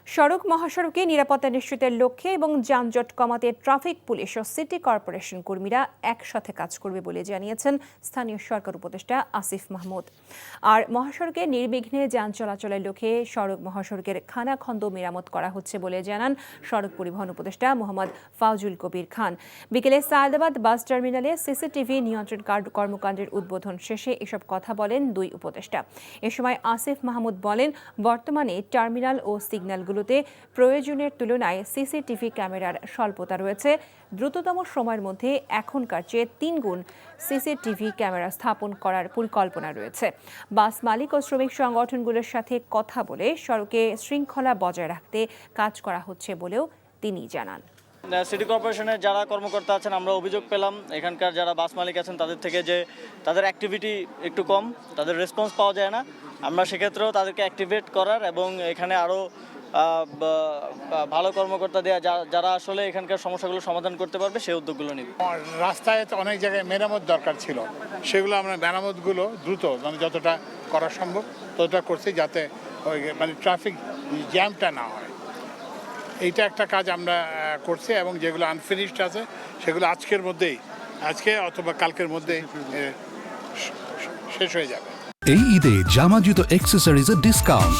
সড়ক মহাসড়কে নিরাপত্তা নিশ্চিতের লক্ষ্যে এবং যানজট কমাতে ট্রাফিক পুলিশ ও সিটি কর্পোরেশন কর্মীরা একসাথে কাজ করবে বলে জানিয়েছেন স্থানীয় সরকার উপদেষ্টা আসিফ মাহমুদ। আর মহাসড়কে নির্বিঘ্নে যান চলাচলের লক্ষ্যে সড়ক মহাসড়কের খানাখন্দ মেরামত করা হচ্ছে বলে জানান সড়ক পরিবহন উপদেষ্টা মোহাম্মদ ফাউজুল কবির খান। বিকেলে সায়েদাবাদ বাস টার্মিনালে সিসিটিভি নিয়ন্ত্রণ কর্মকাণ্ডের উদ্বোধন শেষে এসব কথা বলেন দুই উপদেষ্টা। এ সময় আসিফ মাহমুদ বলেন, বর্তমানে টার্মিনাল ও সিগন্যালগুলোতে প্রয়োজনের তুলনায় সিসিটিভি ক্যামেরার স্বল্পতা রয়েছে। দ্রুততম সময়ের মধ্যে এখনকার চেয়ে 3 গুণ সিসিটিভি ক্যামেরা স্থাপন করার পরিকল্পনা রয়েছে। বাস মালিক ও শ্রমিক সংগঠনগুলোর সাথে কথা বলে সড়কে শৃঙ্খলা বজায় রাখতে কাজ করা হচ্ছে বলেও তিনি জানান। সিটি কর্পোরেশনের যারা কর্মকর্তা আছেন, আমরা অভিযোগ পেলাম এখানকার যারা বাস মালিক আছেন তাদের থেকে যে তাদের অ্যাক্টিভিটি একটু কম, তাদের রেসপন্স পাওয়া যায় না। আমরা সেক্ষেত্রেও তাদেরকে অ্যাক্টিভেট করার এবং এখানে আরও ভালো কর্মকর্তা দেওয়া যারা আসলে এখানকার সমস্যাগুলো সমাধান করতে পারবে সেই উদ্যোগগুলো নিব। রাস্তায় অনেক জায়গায় মেরামত দরকার ছিল, সেগুলো আমরা মেরামতগুলো দ্রুত যতটা করা সম্ভব ততটা করছি, যাতে ট্রাফিক জ্যামটা না হয়। এইটা একটা কাজ আমরা করছি এবং যেগুলো আনফিনিশড আছে সেগুলো আজকে অথবা কালকের মধ্যে শেষ হয়ে যাবে। এই ঈদে জামা জুতো অ্যাক্সেসরিজের ডিসকাউন্ট